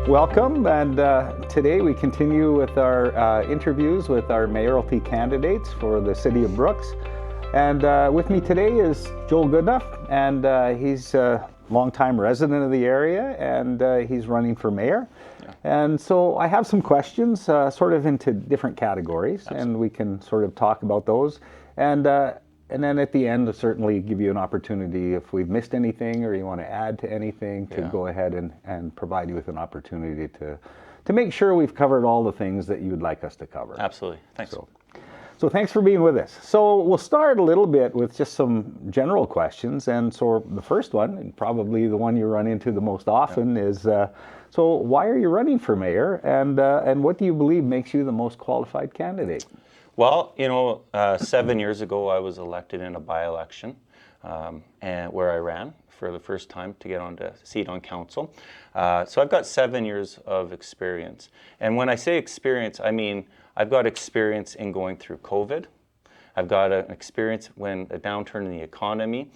Welcome, and today we continue with our interviews with our mayoralty candidates for the City of Brooks. And with me today is Joel Goodnough, and he's a longtime resident of the area, and he's running for mayor. Yeah. And so I have some questions sort of into different categories. Absolutely. And we can sort of talk about those. And then at the end, I'll certainly give you an opportunity if we've missed anything or you want to add to anything to go ahead and provide you with an opportunity to make sure we've covered all the things that you'd like us to cover. Absolutely. Thanks. So thanks for being with us. So we'll start a little bit with just some general questions. And so the first one, and probably the one you run into the most often, is so why are you running for mayor, and what do you believe makes you the most qualified candidate? Well, 7 years ago, I was elected in a by-election and where I ran for the first time to get on a seat on council. So I've got 7 years of experience. And when I say experience, I mean I've got experience in going through COVID. I've got an experience when a downturn in the economy.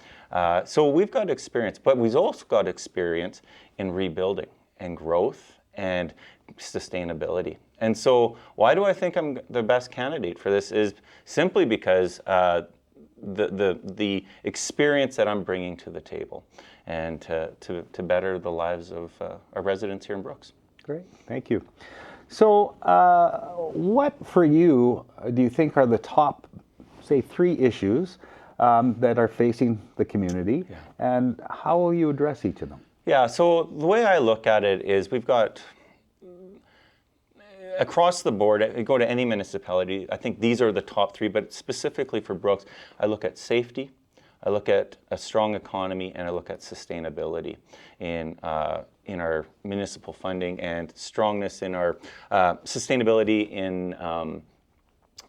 So we've got experience, but we've also got experience in rebuilding and growth and sustainability. And so why do I think I'm the best candidate for this is simply because the experience that I'm bringing to the table and to better the lives of our residents here in Brooks. Great, thank you. So what for you do you think are the top, say, 3 issues that are facing the community, and how will you address each of them? Yeah, so the way I look at it is we've got, across the board, I go to any municipality, I think these are the top 3, but specifically for Brooks, I look at safety, I look at a strong economy, and I look at sustainability in our municipal funding and strongness in our sustainability in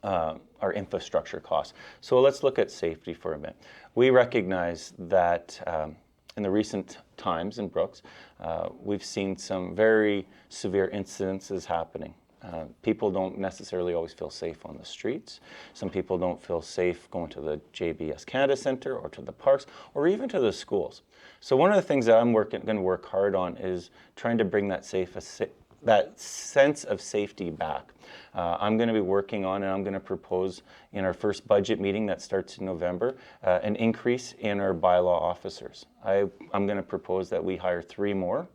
our infrastructure costs. So let's look at safety for a minute. We recognize that in the recent times in Brooks, we've seen some very severe incidences happening. People don't necessarily always feel safe on the streets. Some people don't feel safe going to the JBS Canada Centre or to the parks or even to the schools. So one of the things that I'm going to work hard on is trying to bring that sense of safety back. I'm going to be working on, and I'm going to propose in our first budget meeting that starts in November, an increase in our bylaw officers. I'm going to propose that we hire 3 more.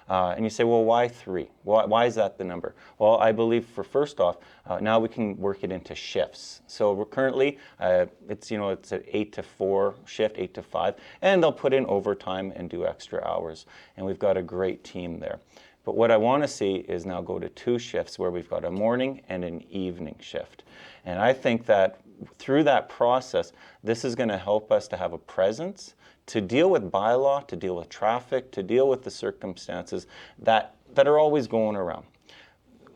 And you say, well, why 3? Why is that the number? Well, I believe first off, now we can work it into shifts. So we're currently, it's an 8 to 4 shift, 8 to 5, and they'll put in overtime and do extra hours. And we've got a great team there. But what I want to see is now go to 2 shifts where we've got a morning and an evening shift. And I think that through that process, this is going to help us to have a presence to deal with bylaw, to deal with traffic, to deal with the circumstances that are always going around.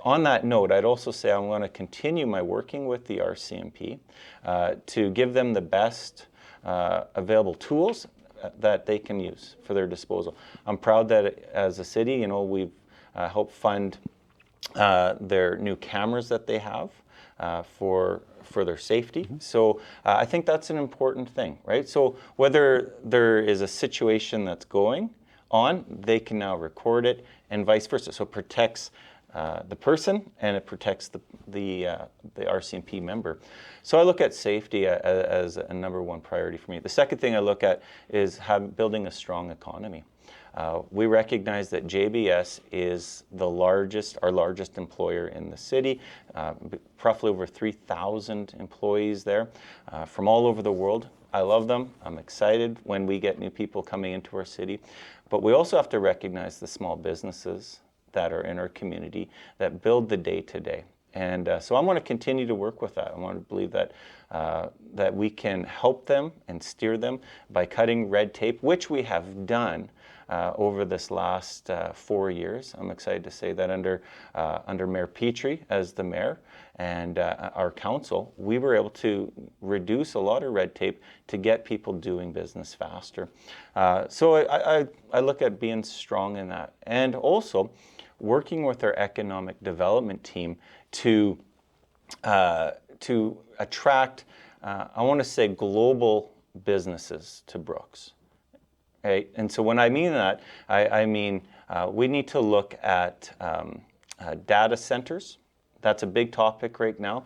On that note, I'd also say I'm going to continue my working with the RCMP to give them the best available tools that they can use for their disposal. I'm proud that as a city, we've helped fund their new cameras that they have for their safety. Mm-hmm. So I think that's an important thing, right? So whether there is a situation that's going on, they can now record it and vice versa. So it protects the person and it protects the RCMP member. So I look at safety as a number 1 priority for me. The second thing I look at is building a strong economy. We recognize that JBS is our largest employer in the city, roughly over 3,000 employees there from all over the world. I love them. I'm excited when we get new people coming into our city. But we also have to recognize the small businesses that are in our community that build the day-to-day. And so I want to continue to work with that. I want to believe that that we can help them and steer them by cutting red tape, which we have done over this last 4 years. I'm excited to say that under Mayor Petrie as the mayor and our council, we were able to reduce a lot of red tape to get people doing business faster. So I look at being strong in that, and also working with our economic development team to attract, I want to say, global businesses to Brooks. Right? And so when I mean that, I mean We need to look at data centers. That's a big topic right now.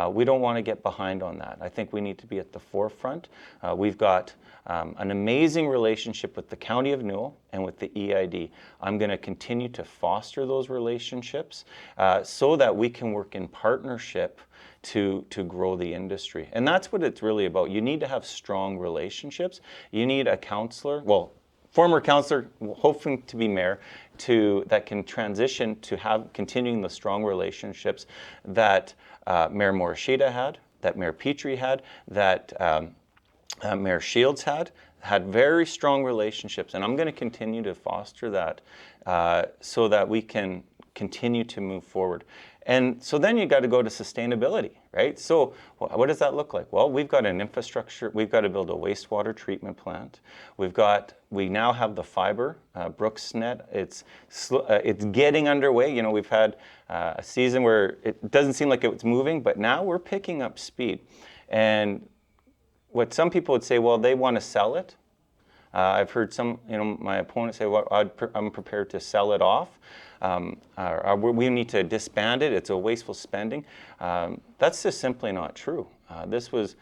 We don't want to get behind on that. I think we need to be at the forefront. We've got an amazing relationship with the County of Newell and with the EID. I'm going to continue to foster those relationships so that we can work in partnership to grow the industry. And that's what it's really about. You need to have strong relationships. You need a councillor, well, former councillor, hoping to be mayor, that can transition to continuing the strong relationships that Mayor Morishita had, that Mayor Petrie had, that Mayor Shields had very strong relationships. And I'm going to continue to foster that so that we can continue to move forward. And so then you got to go to sustainability, right? So what does that look like? Well, we've got an infrastructure. We've got to build a wastewater treatment plant. We now have the fiber, BrooksNet. It's getting underway. You know, we've had a season where it doesn't seem like it's moving, but now we're picking up speed. And what some people would say, well, they want to sell it. I've heard my opponents say, well, I'm prepared to sell it off. We need to disband it. It's a wasteful spending. That's just simply not true. This was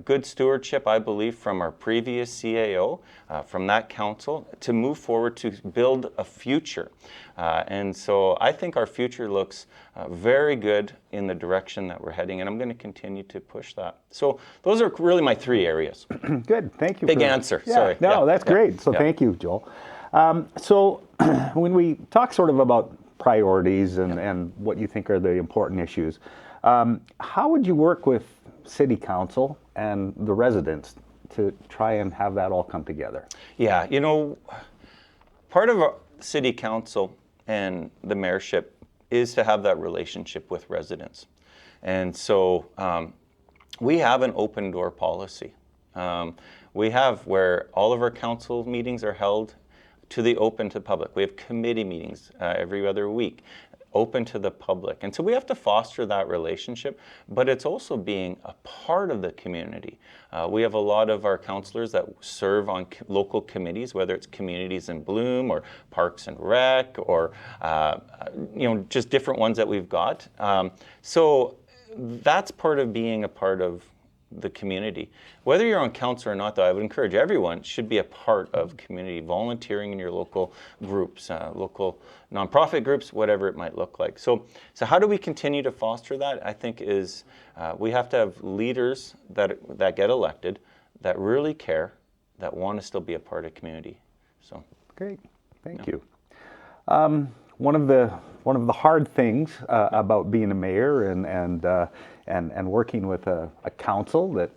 good stewardship, I believe, from our previous CAO, from that council, to move forward to build a future. And so I think our future looks very good in the direction that we're heading, and I'm going to continue to push that. So those are really my three areas. Good, thank you. Big answer, yeah. sorry. No, that's great. So thank you, Joel. So when we talk sort of about priorities and what you think are the important issues, how would you work with City Council and the residents to try and have that all come together? Yeah, you know, part of our City Council and the mayorship is to have that relationship with residents. And so we have an open door policy. We have where all of our council meetings are held to the open to the public. We have committee meetings every other week, open to the public. And so we have to foster that relationship, but it's also being a part of the community. We have a lot of our councillors that serve on local committees, whether it's Communities in Bloom or Parks and Rec or just different ones that we've got. So that's part of being a part of the community. Whether you're on council or not, though, I would encourage everyone should be a part of community, volunteering in your local groups, local nonprofit groups, whatever it might look like. So how do we continue to foster that? I think is we have to have leaders that get elected, that really care, that want to still be a part of community. So great, thank you. One of the hard things about being a mayor and working with a council that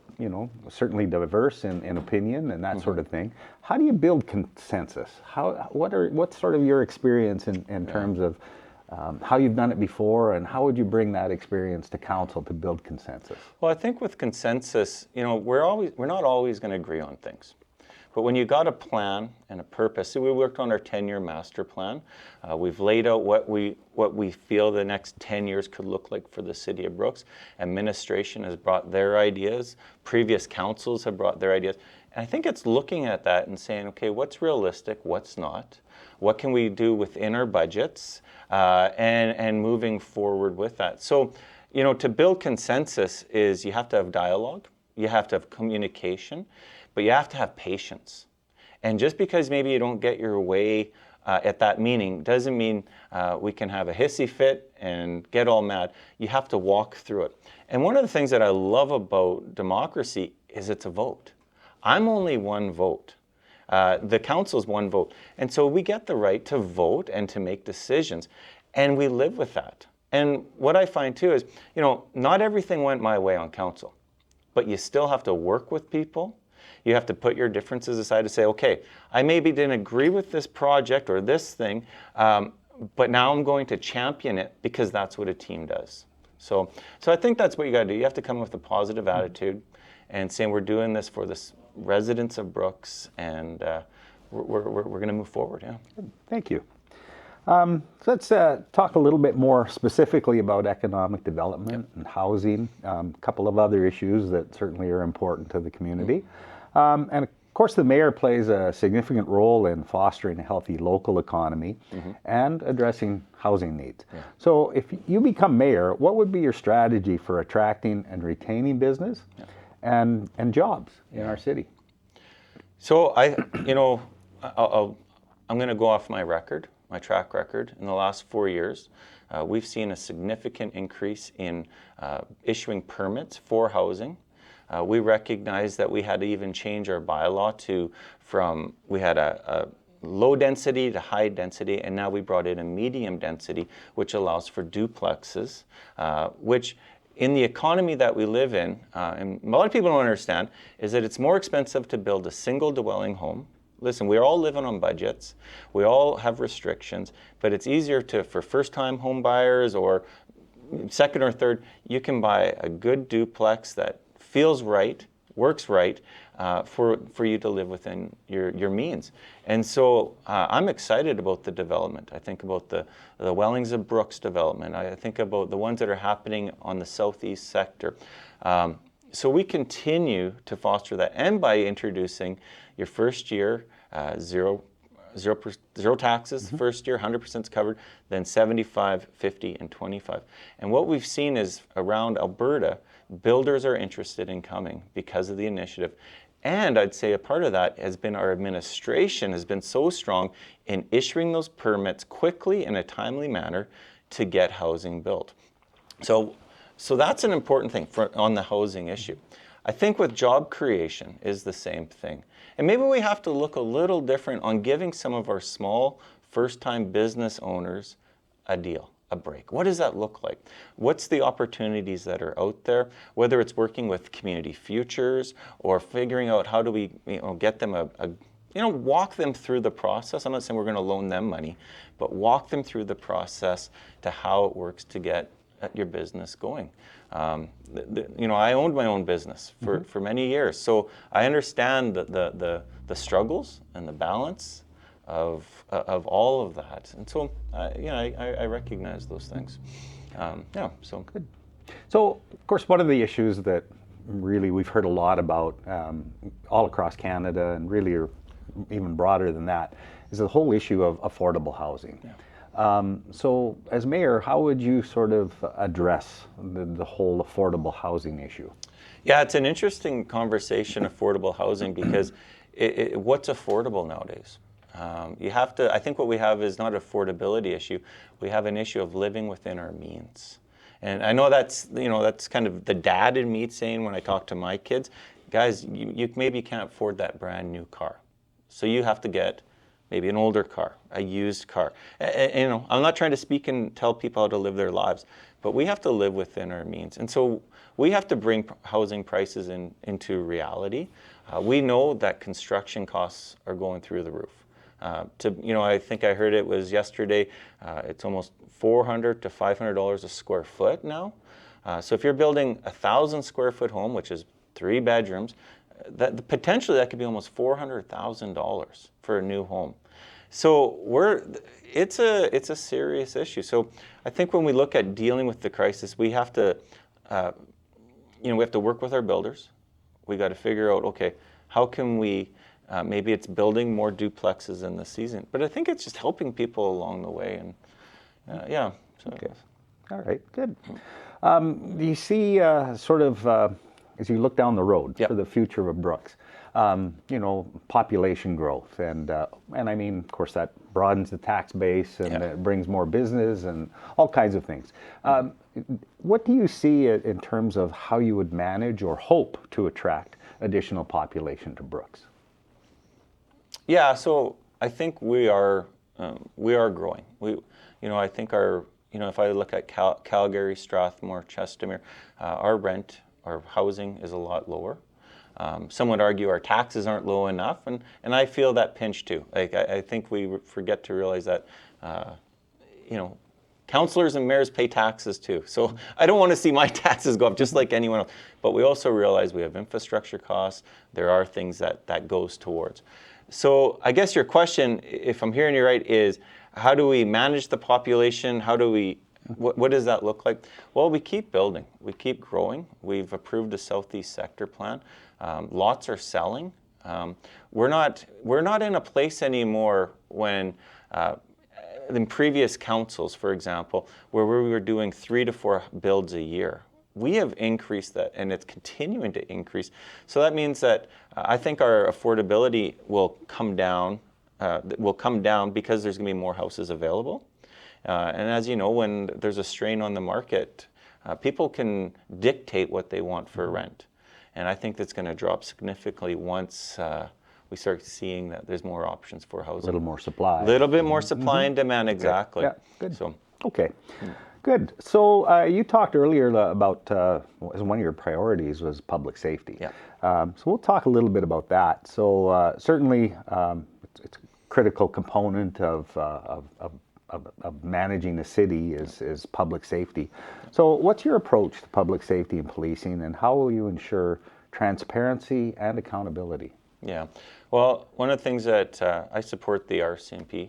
certainly diverse in opinion and that sort of thing. How do you build consensus? What's sort of your experience in terms of how you've done it before, and how would you bring that experience to council to build consensus? Well, I think with consensus, we're not always going to agree on things. But when you got a plan and a purpose, so we worked on our 10-year master plan. We've laid out what we feel the next 10 years could look like for the City of Brooks. Administration has brought their ideas. Previous councils have brought their ideas. And I think it's looking at that and saying, okay, what's realistic, what's not? What can we do within our budgets? And moving forward with that. So, to build consensus is you have to have dialogue. You have to have communication. But you have to have patience. And just because maybe you don't get your way at that meeting doesn't mean we can have a hissy fit and get all mad. You have to walk through it. And one of the things that I love about democracy is it's a vote. I'm only one vote. The council's one vote. And so we get the right to vote and to make decisions. And we live with that. And what I find too is, not everything went my way on council. But you still have to work with people. You have to put your differences aside to say, okay, I maybe didn't agree with this project or this thing, but now I'm going to champion it because that's what a team does. So I think that's what you got to do. You have to come with a positive attitude and saying we're doing this for the residents of Brooks, and we're going to move forward. Yeah. Thank you. So let's talk a little bit more specifically about economic development and housing, a couple of other issues that certainly are important to the community. And of course, the mayor plays a significant role in fostering a healthy local economy and addressing housing needs. Yeah. So if you become mayor, what would be your strategy for attracting and retaining business and jobs in our city? So I'm going to go off my record, my track record. In the last 4 years, we've seen a significant increase in issuing permits for housing. We recognized that we had to even change our bylaw we had a low density to high density, and now we brought in a medium density, which allows for duplexes, which in the economy that we live in, and a lot of people don't understand, is that it's more expensive to build a single dwelling home. Listen, we're all living on budgets. We all have restrictions, but it's easier for first-time home buyers or second or third, you can buy a good duplex that feels right, works right, for you to live within your means. And so I'm excited about the development. I think about the Wellings of Brooks development. I think about the ones that are happening on the southeast sector. So we continue to foster that, and by introducing your first year zero taxes, first year 100% is covered, then 75, 50, and 25. And what we've seen is around Alberta, builders are interested in coming because of the initiative. And I'd say a part of that has been our administration has been so strong in issuing those permits quickly in a timely manner to get housing built. So that's an important thing on the housing issue. I think with job creation is the same thing. And maybe we have to look a little different on giving some of our small first-time business owners a deal, a break. What does that look like? What's the opportunities that are out there? Whether it's working with Community Futures or figuring out how do we get them walk them through the process. I'm not saying we're going to loan them money, but walk them through the process to how it works to get your business going. I owned my own business for many years, so I understand the struggles and the balance of all of that, and so I recognize those things. So good. So of course, one of the issues that really we've heard a lot about all across Canada, and really are even broader than that, is the whole issue of affordable housing. Yeah. So as mayor, how would you sort of address the whole affordable housing issue? Yeah, it's an interesting conversation, affordable housing, because what's affordable nowadays? I think what we have is not an affordability issue. We have an issue of living within our means. And I know that's kind of the dad in me saying when I talk to my kids, guys, you maybe can't afford that brand new car. So you have to get maybe an older car, a used car. I'm not trying to speak and tell people how to live their lives, but we have to live within our means. And so we have to bring housing prices into reality. We know that construction costs are going through the roof. I think I heard it was yesterday, it's almost $400 to $500 a square foot now. So if you're building a 1,000 square foot home, which is 3 bedrooms, potentially that could be almost $400,000 for a new home. So it's a serious issue. So I think when we look at dealing with the crisis, we have to work with our builders. We got to figure out, okay, how can we maybe it's building more duplexes in the season, but I think it's just helping people along the way. And So. Okay. All right. Good. Do you see as you look down the road for the future of Brooks, population growth, and I mean, of course, that broadens the tax base and it brings more business and all kinds of things. What do you see in terms of how you would manage or hope to attract additional population to Brooks? Yeah, so I think we are growing. I think if I look at Calgary, Strathmore, Chestermere, our housing is a lot lower. Some would argue our taxes aren't low enough, and I feel that pinch too. Like I think we forget to realize that, councillors and mayors pay taxes too. So I don't want to see my taxes go up just like anyone else. But we also realize we have infrastructure costs. There are things that goes towards. So I guess your question, if I'm hearing you right, is how do we manage the population? What does that look like? Well, we keep building. We keep growing. We've approved a Southeast Sector Plan. Lots are selling. We're not in a place anymore when in previous councils, for example, where we were doing 3 to 4 builds a year. We have increased that, and it's continuing to increase. So that means that I think our affordability will come down. Because there's going to be more houses available. And as you know, when there's a strain on the market, people can dictate what they want for rent. And I think that's going to drop significantly once we start seeing that there's more options for housing. A little more supply. A little bit more supply and demand, exactly. Yeah, good. So, okay, good. So you talked earlier about one of your priorities was public safety. Yeah. So we'll talk a little bit about that. So certainly it's a critical component of managing the city is public safety. So what's your approach to public safety and policing, and how will you ensure transparency and accountability? Yeah, well, one of the things that I support the RCMP,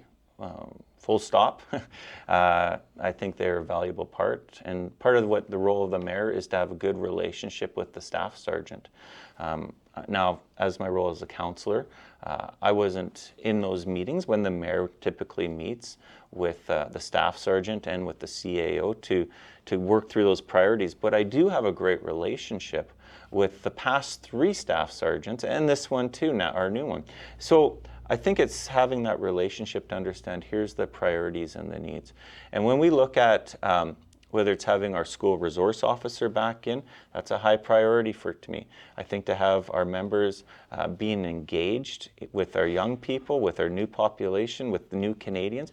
full stop. I think they're a valuable part, and part of what the role of the mayor is to have a good relationship with the staff sergeant. Now, as my role as a councillor, I wasn't in those meetings when the mayor typically meets with the staff sergeant and with the CAO to work through those priorities, but I do have a great relationship with the past 3 staff sergeants and this one too, now our new one. So I think it's having that relationship to understand here's the priorities and the needs. And when we look at whether it's having our school resource officer back in, that's a high priority to me. I think to have our members being engaged with our young people, with our new population, with the new Canadians,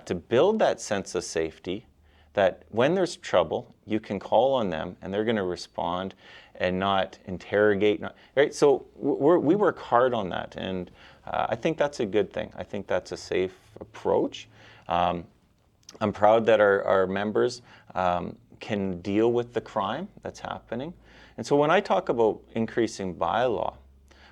to build that sense of safety, that when there's trouble, you can call on them and they're going to respond and not interrogate. Right? So we work hard on that, and I think that's a good thing. I think that's a safe approach. I'm proud that our members can deal with the crime that's happening. And so when I talk about increasing bylaw,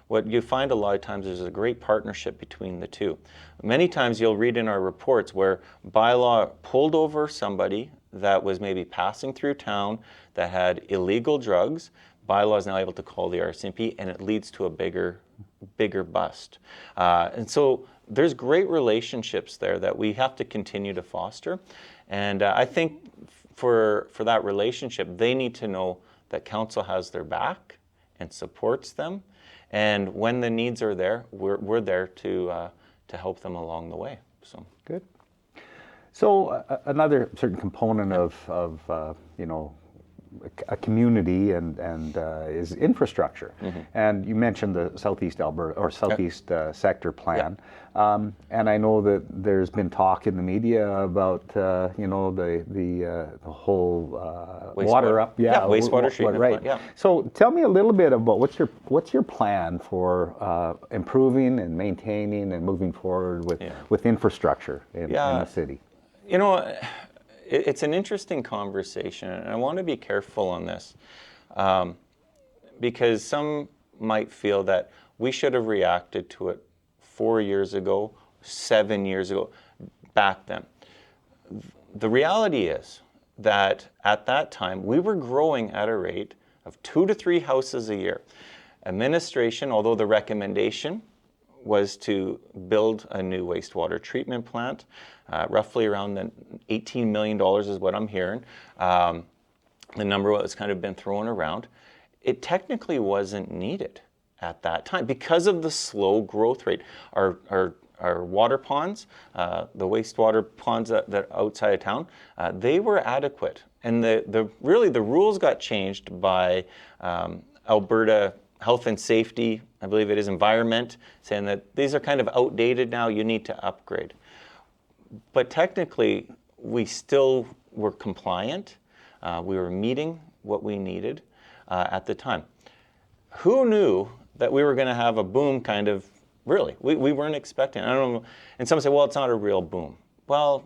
what you find a lot of times is a great partnership between the two. Many times you'll read in our reports where bylaw pulled over somebody that was maybe passing through town that had illegal drugs. Bylaw is now able to call the RCMP, and it leads to a bigger bust. And so there's great relationships there that we have to continue to foster. And I think for that relationship, they need to know that council has their back and supports them. And when the needs are there, we're there to help them along the way. So good. So another certain component of a community and is infrastructure. Mm-hmm. And you mentioned the Southeast Alberta or Southeast sector plan. Yeah. And I know that there's been talk in the media about the whole water up. Yeah, wastewater treatment right. plant. Yeah. So tell me a little bit about what's your plan for improving and maintaining and moving forward with infrastructure in the city. You know, it's an interesting conversation, and I want to be careful on this because some might feel that we should have reacted to it 4 years ago, 7 years ago, back then. The reality is that at that time, we were growing at a rate of 2 to 3 houses a year. Administration, although the recommendation was to build a new wastewater treatment plant, roughly around $18 million is what I'm hearing. The number has kind of been thrown around. It technically wasn't needed at that time because of the slow growth rate. Our water ponds, the wastewater ponds that are outside of town, they were adequate. And the rules got changed by Alberta Health and Safety, I believe it is Environment, saying that these are kind of outdated now, you need to upgrade. But technically, we still were compliant. We were meeting what we needed at the time. Who knew that we were going to have a boom kind of, really? We weren't expecting it. I don't know. And some say, well, it's not a real boom. Well,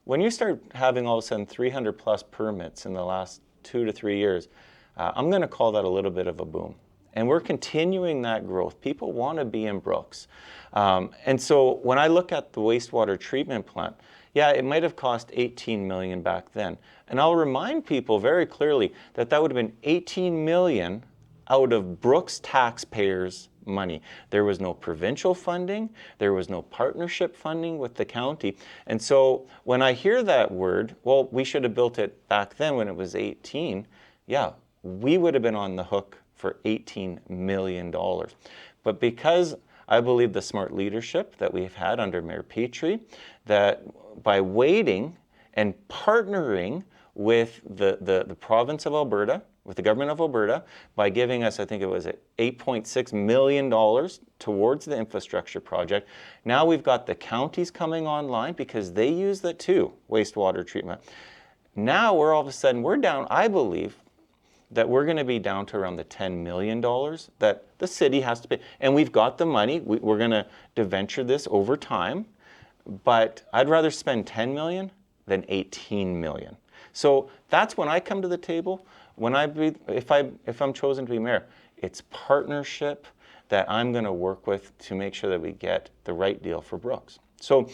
when you start having all of a sudden 300 plus permits in the last 2 to 3 years, I'm going to call that a little bit of a boom. And we're continuing that growth. People want to be in Brooks. And so when I look at the wastewater treatment plant, yeah, it might have cost $18 million back then. And I'll remind people very clearly that that would have been $18 million out of Brooks taxpayers' money. There was no provincial funding. There was no partnership funding with the county. And so when I hear that word, well, we should have built it back then when it was 18. Yeah, we would have been on the hook for $18 million. But because I believe the smart leadership that we've had under Mayor Petrie, that by waiting and partnering with the province of Alberta, with the government of Alberta, by giving us, I think it was $8.6 million towards the infrastructure project. Now we've got the counties coming online because they use that too, wastewater treatment. Now we're all of a sudden, we're down, I believe, that we're going to be down to around the $10 million that the city has to pay. And we've got the money. We're going to deventure this over time. But I'd rather spend $10 million than $18 million. So that's when I come to the table. When if I'm chosen to be mayor, it's partnership that I'm going to work with to make sure that we get the right deal for Brooks. So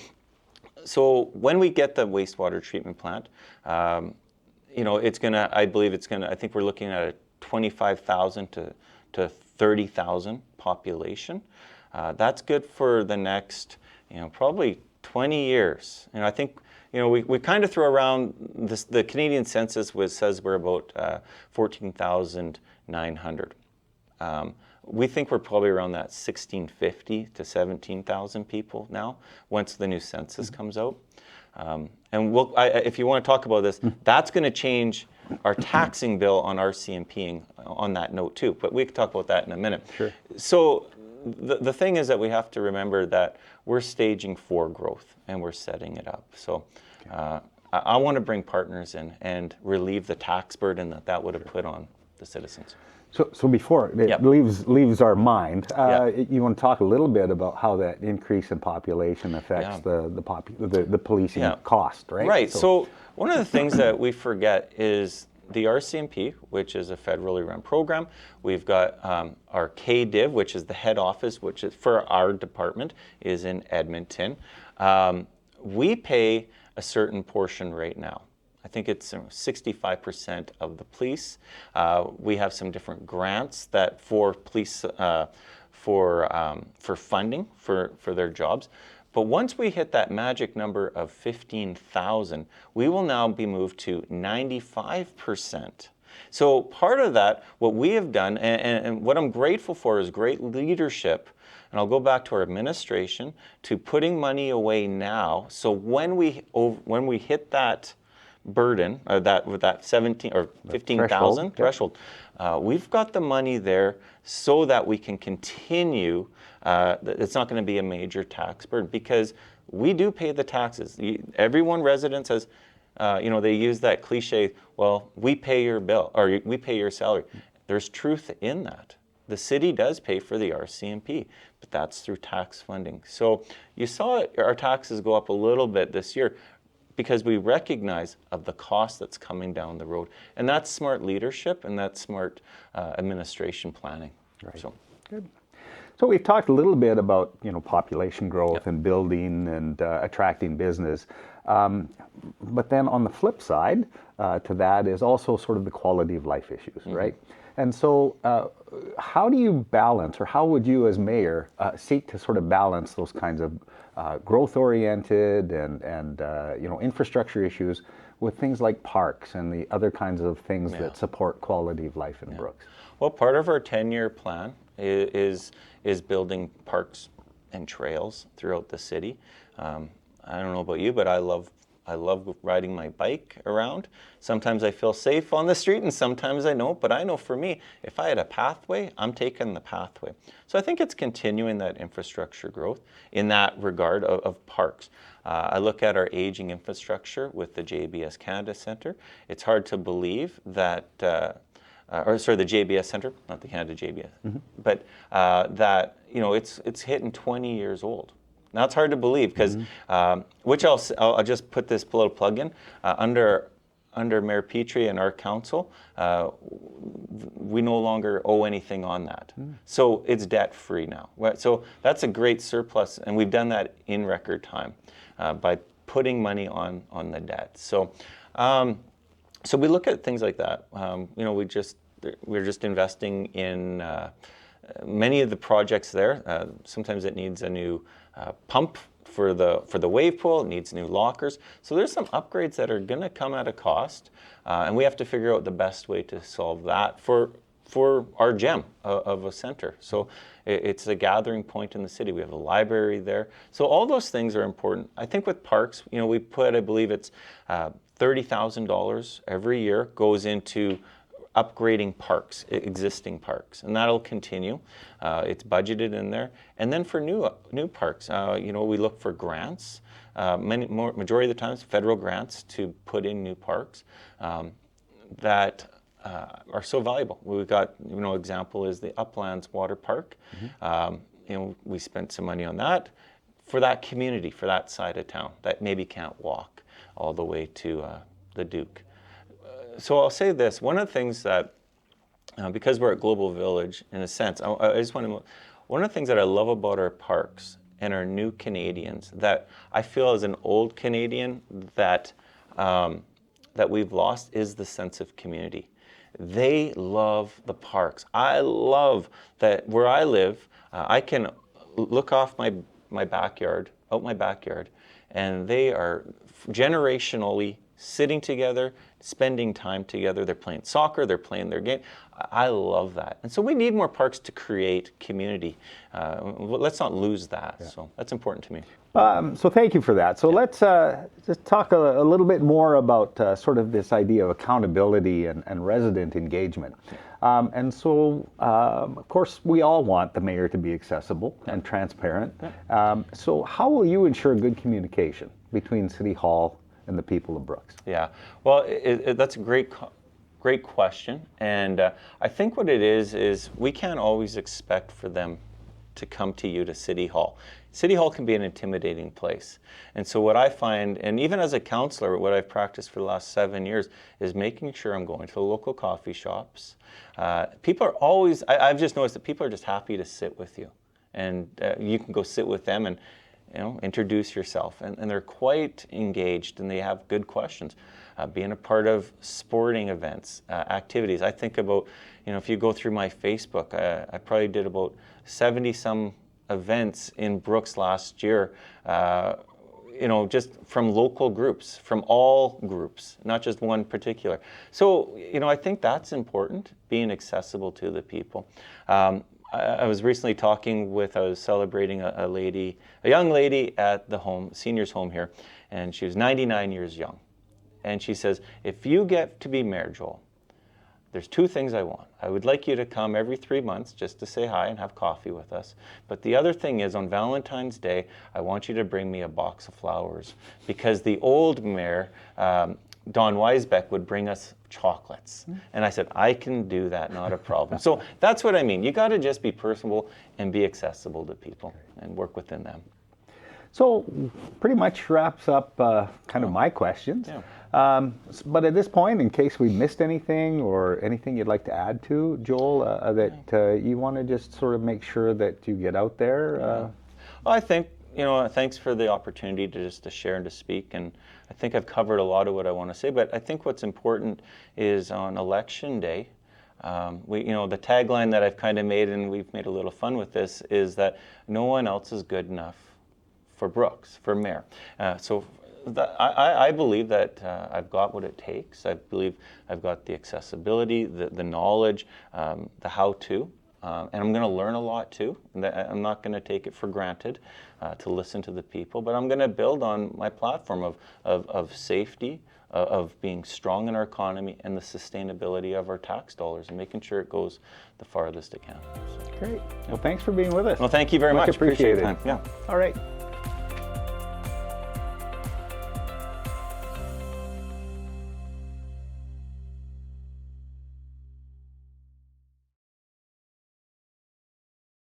when we get the wastewater treatment plant, it's going to, I believe it's going to, I think we're looking at a 25,000 to 30,000 population. That's good for the next, probably 20 years. I think, we kind of throw around this, the Canadian census says we're about 14,900. We think we're probably around that 1,650 to 17,000 people now, once the new census comes out. And if you want to talk about this, that's going to change our taxing bill on RCMP on that note too. But we can talk about that in a minute. Sure. So the thing is that we have to remember that we're staging for growth and we're setting it up. So I want to bring partners in and relieve the tax burden that would have put on the citizens. So before it leaves our mind, you want to talk a little bit about how that increase in population affects the policing cost, right? Right. So one of the things that we forget is the RCMP, which is a federally run program. We've got our KDIV, which is the head office, which is for our department, is in Edmonton. We pay a certain portion right now. I think it's 65% of the police. We have some different grants that for police for funding for their jobs. But once we hit that magic number of 15,000, we will now be moved to 95%. So part of that, what we have done, and what I'm grateful for is great leadership. And I'll go back to our administration to putting money away now. So when we hit that burden, or that 17 or 15,000 threshold, we've got the money there so that we can continue. It's not going to be a major tax burden because we do pay the taxes. Everyone resident says, they use that cliche, well, we pay your bill or we pay your salary. There's truth in that. The city does pay for the RCMP, but that's through tax funding. So you saw our taxes go up a little bit this year because we recognize of the cost that's coming down the road. And that's smart leadership and that's smart administration planning. Right. So. Good. So we've talked a little bit about population growth and building and attracting business. But then on the flip side to that is also sort of the quality of life issues, right? And so how do you balance, or how would you as mayor seek to sort of balance those kinds of growth-oriented and infrastructure issues with things like parks and the other kinds of things that support quality of life in Brooks? Well, part of our 10-year plan is building parks and trails throughout the city. I don't know about you, but I love riding my bike around. Sometimes I feel safe on the street and sometimes I don't, but I know for me, if I had a pathway, I'm taking the pathway. So I think it's continuing that infrastructure growth in that regard of parks. I look at our aging infrastructure with the JBS Canada Centre. It's hard to believe that, the JBS Centre, not the Canada JBS, but that, it's hitting 20 years old. Now it's hard to believe because, which I'll just put this little plug in, under Mayor Petrie and our council, we no longer owe anything on that. So it's debt free now. So that's a great surplus, and we've done that in record time by putting money on the debt. So so we look at things like that. We're just investing in many of the projects there, sometimes it needs a new pump for the wave pool, it needs new lockers. So there's some upgrades that are going to come at a cost, and we have to figure out the best way to solve that for our gem of a center. So it's a gathering point in the city. We have a library there. So all those things are important. I think with parks, we put, I believe it's $30,000 every year goes into upgrading parks, existing parks, and that'll continue. It's budgeted in there. And then for new parks, we look for grants. Majority of the times, federal grants to put in new parks that are so valuable. We've got, example is the Uplands Water Park. We spent some money on that for that community, for that side of town that maybe can't walk all the way to the Duke. So I'll say this, one of the things that, because we're at Global Village, in a sense, I just want to, one of the things that I love about our parks and our new Canadians that I feel as an old Canadian that we've lost is the sense of community. They love the parks. I love that where I live, I can look off my backyard, and they are generationally sitting together, spending time together. They're playing soccer, they're playing their game. I love that. And so we need more parks to create community. Let's not lose that. Yeah. So that's important to me. So thank you for that. So let's just talk a little bit more about sort of this idea of accountability and resident engagement. And so, of course, we all want the mayor to be accessible and transparent. So how will you ensure good communication between City Hall and the people of Brooks? Yeah, well, that's a great question. And I think what it is we can't always expect for them to come to you to City Hall. City Hall can be an intimidating place. And so what I find, and even as a counselor, what I've practiced for the last 7 years is making sure I'm going to the local coffee shops. People are always, I've just noticed that people are just happy to sit with you. And you can go sit with them and introduce yourself. And they're quite engaged and they have good questions. Being a part of sporting events, activities. I think about, if you go through my Facebook, I probably did about 70 some events in Brooks last year, just from local groups, from all groups, not just one particular. So, I think that's important, being accessible to the people. I was recently I was celebrating a young lady at the seniors home here, and she was 99 years young. And she says, if you get to be mayor, Joel, there's 2 things I want. I would like you to come every 3 months just to say hi and have coffee with us. But the other thing is on Valentine's Day, I want you to bring me a box of flowers because the old mayor, Don Weisbeck, would bring us chocolates. And I said, I can do that, not a problem. So that's what I mean. You got to just be personable and be accessible to people and work within them. So pretty much wraps up kind of my questions. Yeah. But at this point, in case we missed anything or anything you'd like to add to, Joel, that you want to just sort of make sure that you get out there? Well, I think, thanks for the opportunity to share and to speak. And I think I've covered a lot of what I want to say. But I think what's important is on Election Day, the tagline that I've kind of made, and we've made a little fun with this, is that no one else is good enough for Brooks, for mayor. I believe that I've got what it takes. I believe I've got the accessibility, the knowledge, the how-to, and I'm going to learn a lot too. I'm not going to take it for granted to listen to the people, but I'm going to build on my platform of safety, of being strong in our economy, and the sustainability of our tax dollars, and making sure it goes the farthest it can. Great. Well, thanks for being with us. Well, thank you very much. Appreciate your it. time. Yeah. All right.